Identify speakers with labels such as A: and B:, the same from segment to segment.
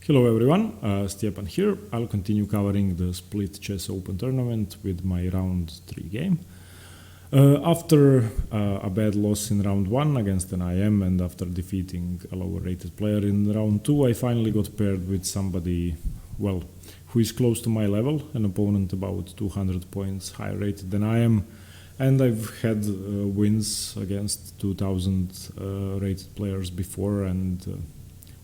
A: Hello everyone, Stepan here. I'll continue covering the Split Chess Open tournament with my round 3 game. After a bad loss in round 1 against an IM and after defeating a lower rated player in round 2, I finally got paired with somebody, well, who is close to my level, an opponent about 200 points higher rated than I am. And I've had wins against 2000 rated players before, and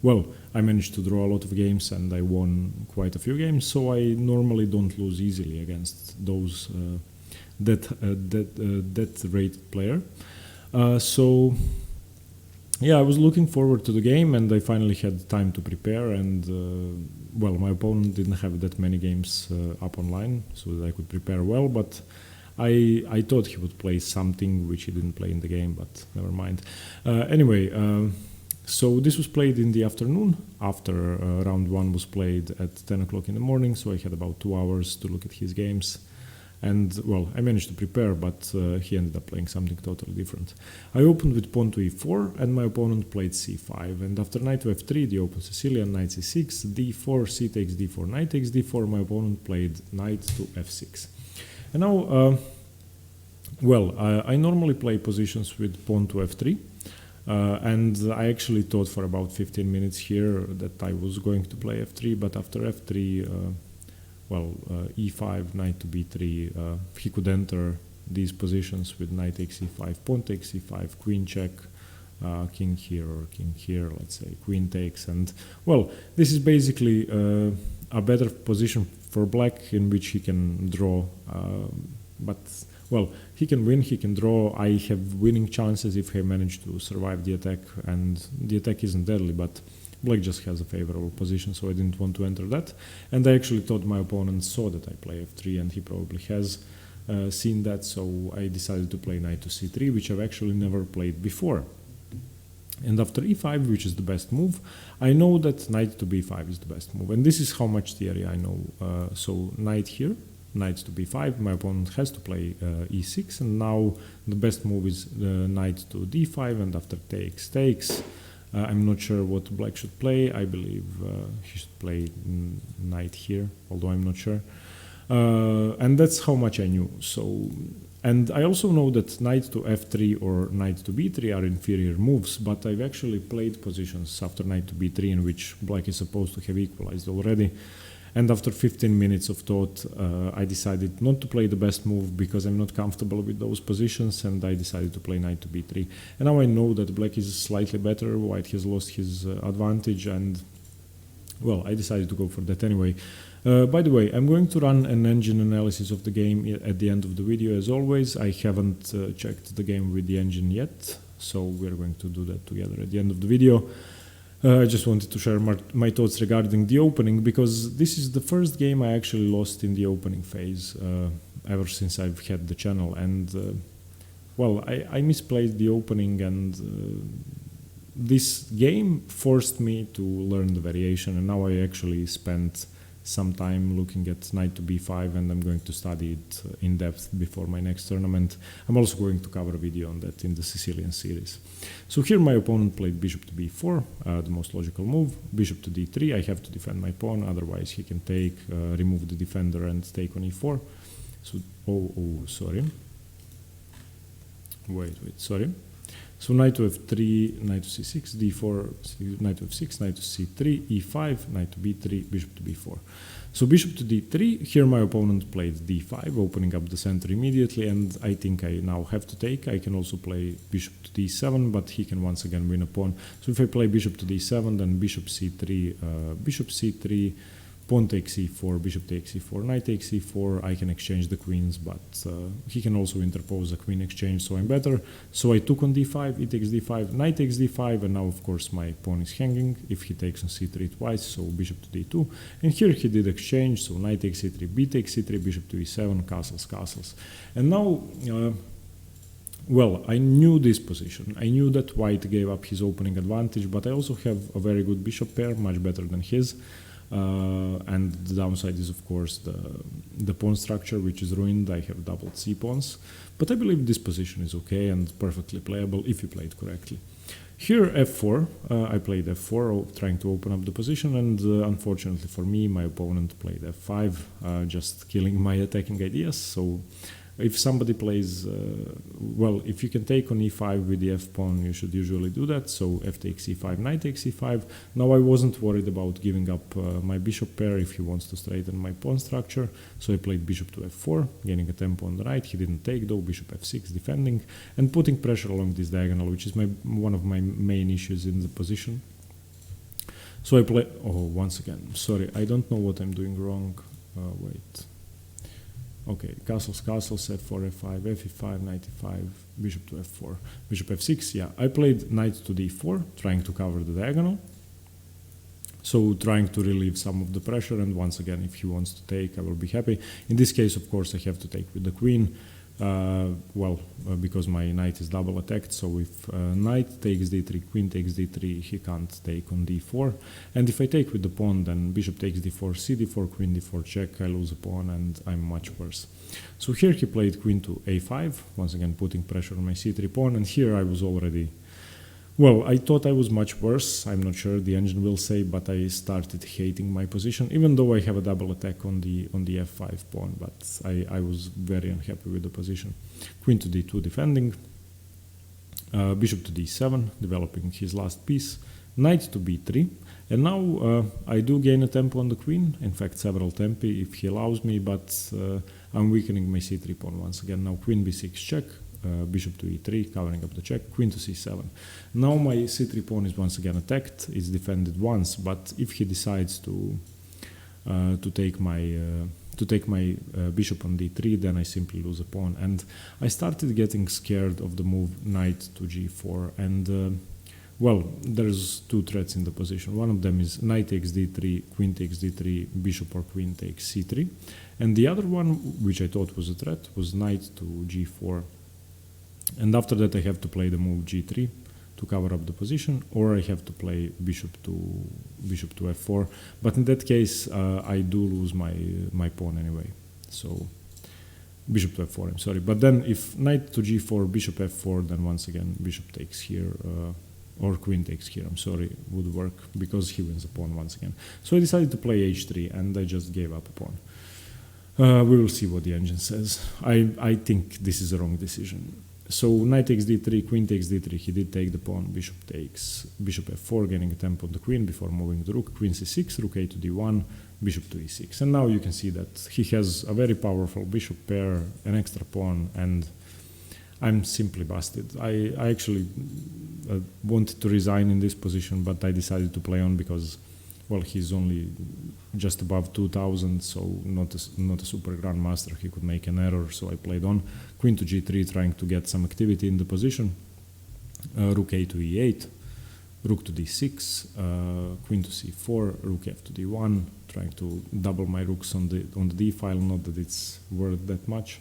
A: well, I managed to draw a lot of games and I won quite a few games, so I normally don't lose easily against those that rated player. So yeah, I was looking forward to the game and I finally had time to prepare, and well, my opponent didn't have that many games up online so that I could prepare well, but I thought he would play something which he didn't play in the game, but never mind. Anyway, so this was played in the afternoon after round 1 was played at 10 o'clock in the morning, so I had about 2 hours to look at his games. And well, I managed to prepare, but he ended up playing something totally different. I opened with pawn to e4 and my opponent played c5, and after knight to f3, the open Sicilian, knight c6, d4, c takes d4, knight takes d4, my opponent played knight to f6. And now, well, I normally play positions with pawn to f3. And I actually thought for about 15 minutes here that I was going to play f3, but after f3, well, e5, knight to b3, he could enter these positions with knight takes e5, pawn takes e5, queen check, king here or king here, let's say, queen takes. And well, this is basically a better position for black in which he can draw, but well, he can win, he can draw. I have winning chances if I manage to survive the attack, and the attack isn't deadly, but black just has a favorable position, so I didn't want to enter that. And I actually thought my opponent saw that I play f3, and he probably has seen that, so I decided to play knight to c3, which I've actually never played before. And after e5, which is the best move, I know that knight to b5 is the best move, and this is how much theory I know. So knight here, knight to b5, my opponent has to play e6, and now the best move is knight to d5, and after takes, takes. I'm not sure what black should play. I believe he should play knight here, although I'm not sure. And that's how much I knew. So, and I also know that knight to f3 or knight to b3 are inferior moves, but I've actually played positions after knight to b3 in which black is supposed to have equalized already. And after 15 minutes of thought, I decided not to play the best move because I'm not comfortable with those positions, and I decided to play knight to b3. And now I know that black is slightly better, white has lost his advantage, and well, I decided to go for that anyway. By the way, I'm going to run an engine analysis of the game at the end of the video as always. I haven't checked the game with the engine yet, so we're going to do that together at the end of the video. I just wanted to share my thoughts regarding the opening, because this is the first game I actually lost in the opening phase ever since I've had the channel, and well, I misplayed the opening, and this game forced me to learn the variation, and now I actually spent some time looking at knight to b5, and I'm going to study it in depth before my next tournament. I'm also going to cover a video on that in the Sicilian series. So here my opponent played bishop to b4, the most logical move, bishop to d3, I have to defend my pawn, otherwise he can take, remove the defender and take on e4. So, sorry. Wait, sorry. So knight to f3, knight to c6, d4, knight to f6, knight to c3, e5, knight to b3, bishop to b4. So bishop to d3, here my opponent played d5, opening up the center immediately, and I think I now have to take. I can also play bishop to d7, but he can once again win a pawn. So if I play bishop to d7, then bishop c3, pawn takes e4, bishop takes e4, knight takes e4, I can exchange the queens, but he can also interpose a queen exchange, so I'm better. So I took on d5, e takes d5, knight takes d5, and now of course my pawn is hanging if he takes on c3 twice, so bishop to d2. And here he did exchange, so knight takes c3, b takes c3, bishop to e7, castles, castles. And now, well, I knew this position. I knew that white gave up his opening advantage, but I also have a very good bishop pair, much better than his. And the downside is of course the pawn structure, which is ruined. I have doubled c-pawns, but I believe this position is okay and perfectly playable if you play it correctly. Here f4, I played f4, trying to open up the position, and unfortunately for me, my opponent played f5, just killing my attacking ideas. So if somebody plays, well, if you can take on e5 with the f-pawn, you should usually do that. So f takes e5, knight takes e5. Now I wasn't worried about giving up my bishop pair if he wants to straighten my pawn structure. So I played bishop to f4, gaining a tempo on the right. He didn't take though, bishop f6, defending, and putting pressure along this diagonal, which is one of my main issues in the position. So I play, oh, once again, sorry, I don't know what I'm doing wrong. Wait. Okay, castles, f4, f5, f5, knight e5, bishop to f4, bishop f6. Yeah, I played knight to d4, trying to cover the diagonal. So trying to relieve some of the pressure, and once again, if he wants to take, I will be happy. In this case, of course, I have to take with the queen. Because my knight is double attacked, so if knight takes d3, queen takes d3, he can't take on d4. And if I take with the pawn, then bishop takes d4, cd4, queen d4 check, I lose a pawn and I'm much worse. So here he played queen to a5, once again putting pressure on my c3 pawn, and here I was already... Well, I thought I was much worse, I'm not sure, the engine will say, but I started hating my position, even though I have a double attack on the f5 pawn, but I was very unhappy with the position. Queen to d2 defending, bishop to d7, developing his last piece, knight to b3, and now I do gain a tempo on the queen, in fact several tempi if he allows me, but I'm weakening my c3 pawn once again. Now queen b6 check, bishop to e3, covering up the check, queen to c7. Now my c3 pawn is once again attacked, it's defended once, but if he decides to take my bishop on d3, then I simply lose a pawn. And I started getting scared of the move knight to g4, and well, there's two threats in the position. One of them is knight takes d3, queen takes d3, bishop or queen takes c3, and the other one, which I thought was a threat, was knight to g4. And after that I have to play the move g3 to cover up the position, or I have to play bishop to f4. But in that case, I do lose my pawn anyway. So bishop to f4, I'm sorry. But then if knight to g4, bishop f4, then once again bishop takes here, or queen takes here, I'm sorry, would work, because he wins a pawn once again. So I decided to play h3, and I just gave up a pawn. We will see what the engine says. I think this is a wrong decision. So knight takes d3, queen takes d3, he did take the pawn, bishop takes, bishop f4, gaining a tempo on the queen before moving the rook, queen c6, rook a to d1, bishop to e6. And now you can see that he has a very powerful bishop pair, an extra pawn, and I'm simply busted. I actually wanted to resign in this position, but I decided to play on because, well, he's only just above 2000, so not a super grandmaster. He could make an error, so I played on. Queen to g3, trying to get some activity in the position. Rook a to e8, rook to d6, queen to c4, rook f to d1, trying to double my rooks on the d file, not that it's worth that much.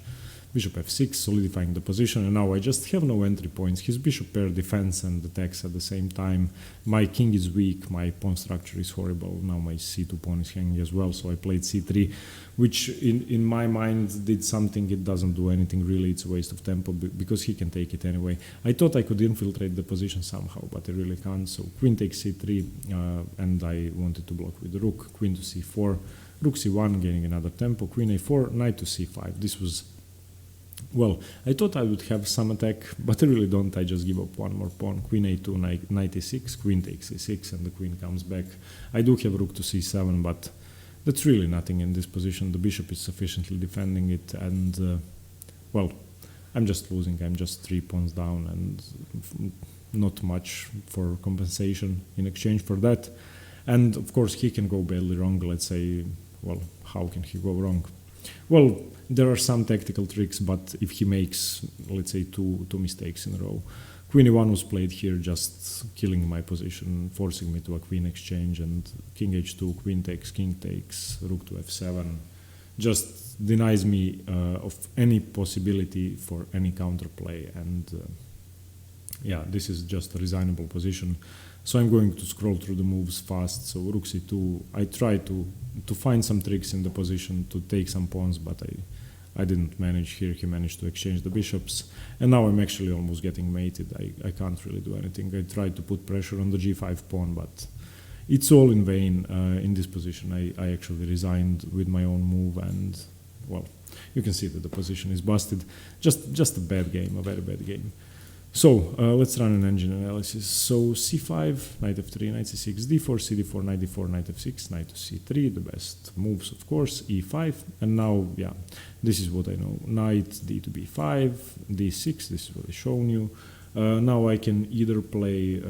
A: Bishop f6, solidifying the position, and now I just have no entry points. His bishop pair defends and attacks at the same time. My king is weak, my pawn structure is horrible. Now my c2 pawn is hanging as well, so I played c3, which in my mind did something. It doesn't do anything really, it's a waste of tempo because he can take it anyway. I thought I could infiltrate the position somehow, but I really can't. So queen takes c3, and I wanted to block with the rook. Queen to c4, rook c1, gaining another tempo, queen a4, knight to c5. This was... Well, I thought I would have some attack, but I really don't. I just give up one more pawn. Queen a2, knight e6, queen takes e6, and the queen comes back. I do have rook to c7, but that's really nothing in this position. The bishop is sufficiently defending it, and, well, I'm just losing. I'm just 3 pawns down, and not much for compensation in exchange for that. And, of course, he can go badly wrong. Let's say, well, how can he go wrong? Well, there are some tactical tricks, but if he makes, let's say, two mistakes in a row. Queen e1 was played here, just killing my position, forcing me to a queen exchange, and king h2, queen takes, rook to f7, just denies me of any possibility for any counterplay, and yeah, this is just a resignable position. So I'm going to scroll through the moves fast. So rook c2, I try to find some tricks in the position to take some pawns, but I didn't manage here. He managed to exchange the bishops, and now I'm actually almost getting mated. I can't really do anything. I tried to put pressure on the g5 pawn, but it's all in vain. In this position, I actually resigned with my own move, and well, you can see that the position is busted. Just a bad game, a very bad game. So let's run an engine analysis. So c5, knight f3, knight c6, d4, cd4, knight d4, knight f6, knight to c3, the best moves, of course, e5. And now, yeah, this is what I know. Knight d to b5, d6, this is what I've shown you. Now I can either play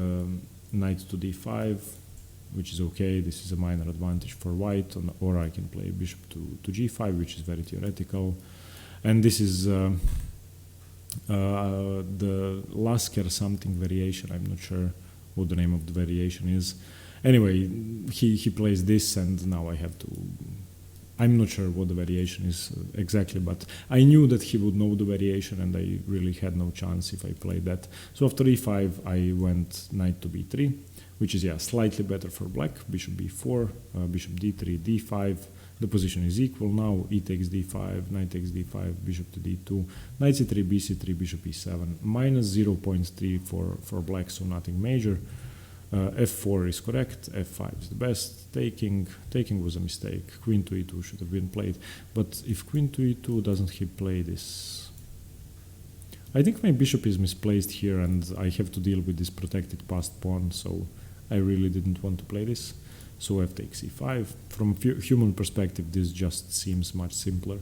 A: knight to d5, which is okay, this is a minor advantage for white, or I can play bishop to g5, which is very theoretical. And this is the Lasker something variation. I'm not sure what the name of the variation is. Anyway, he plays this, and now I have to... I'm not sure what the variation is exactly, but I knew that he would know the variation, and I really had no chance if I played that. So after e5, I went knight to b3, which is, yeah, slightly better for black. Bishop b4, bishop d3, d5. The position is equal now. E takes d5, knight takes d5, bishop to d2, knight c3, bc3, bishop e7. Minus 0.3 for black, so nothing major. F4 is correct, f5 is the best. Taking was a mistake. Queen to e2 should have been played. But if queen to e2, doesn't he play this? I think my bishop is misplaced here, and I have to deal with this protected passed pawn, so I really didn't want to play this. So f takes e5. From human perspective, this just seems much simpler.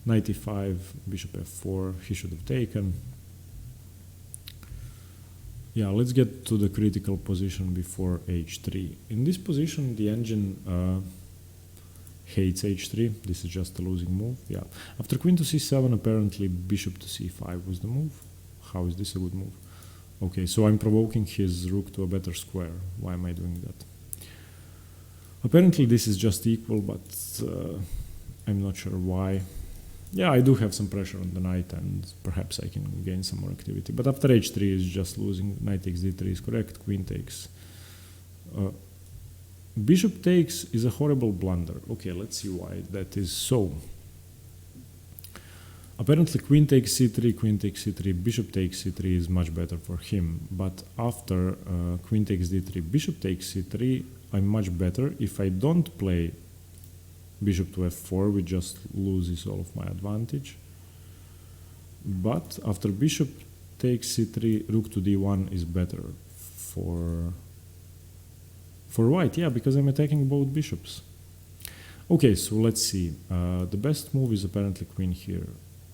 A: Knight e5, bishop f4, he should have taken. Yeah, let's get to the critical position before h3. In this position, the engine hates h3. This is just a losing move. Yeah. After queen to c7, apparently bishop to c5 was the move. How is this a good move? Okay, so I'm provoking his rook to a better square. Why am I doing that? Apparently this is just equal, but I'm not sure why. Yeah, I do have some pressure on the knight, and perhaps I can gain some more activity. But after h3 is just losing. Knight takes d3 is correct. Queen takes. Bishop takes is a horrible blunder. Okay, let's see why that is so. Apparently queen takes c3, queen takes c3, bishop takes c3 is much better for him. But after queen takes d3, bishop takes c3, I'm much better. If I don't play bishop to f4, we just loses all of my advantage. But after bishop takes c3, rook to d1 is better for white. Yeah, because I'm attacking both bishops. Okay, so let's see. The best move is apparently queen here.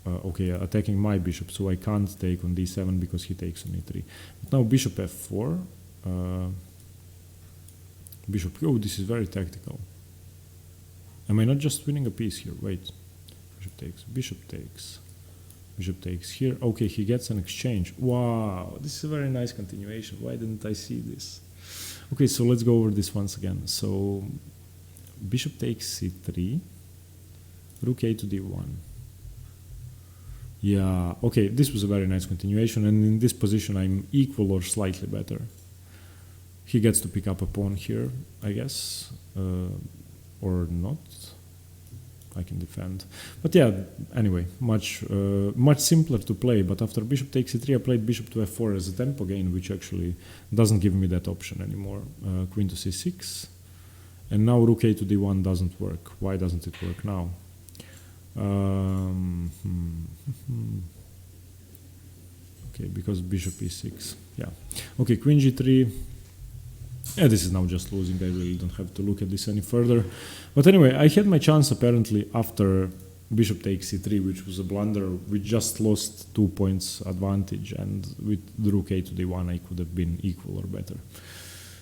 A: Okay, attacking my bishop, so I can't take on d7 because he takes on e3. But now bishop f4. Bishop, oh, this is very tactical. Am I not just winning a piece here? Wait. Bishop takes, bishop takes, bishop takes here. Okay, he gets an exchange. Wow, this is a very nice continuation. Why didn't I see this? Okay, so let's go over this once again. So bishop takes c3, rook a to d1. Yeah, okay, this was a very nice continuation, and in this position I'm equal or slightly better. He gets to pick up a pawn here, I guess, or not. I can defend. But yeah, anyway, much simpler to play. But after bishop takes e3, I played bishop to f4 as a tempo gain, which actually doesn't give me that option anymore. Queen to c6. And now rook a to d1 doesn't work. Why doesn't it work now? Okay, because bishop e6. Yeah. Okay, queen g3. Yeah, this is now just losing. I really don't have to look at this any further. But anyway, I had my chance apparently after bishop takes c3, which was a blunder. We just lost 2 points advantage, and with the rook a to d1 I could have been equal or better.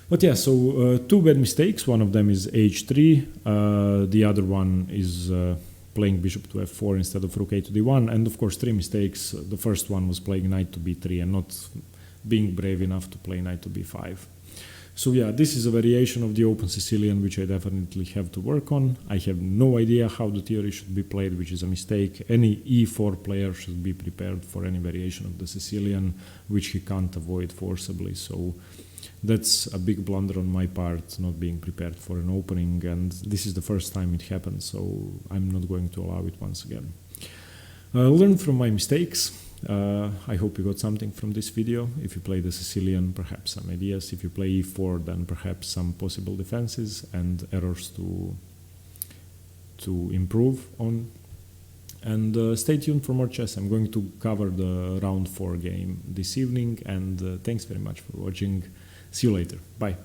A: But yeah, so 2 bad mistakes. One of them is h3. The other one is playing bishop to f4 instead of rook a to d1. And of course 3 mistakes. The first one was playing knight to b3 and not being brave enough to play knight to b5. So yeah, this is a variation of the open Sicilian, which I definitely have to work on. I have no idea how the theory should be played, which is a mistake. Any e4 player should be prepared for any variation of the Sicilian, which he can't avoid forcibly. So that's a big blunder on my part, not being prepared for an opening, and this is the first time it happened, so I'm not going to allow it once again. Learn from my mistakes. I hope you got something from this video. If you play the Sicilian, perhaps some ideas. If you play e4, then perhaps some possible defenses and errors to improve on. And stay tuned for more chess. I'm going to cover the round 4 game this evening, and thanks very much for watching. See you later. Bye.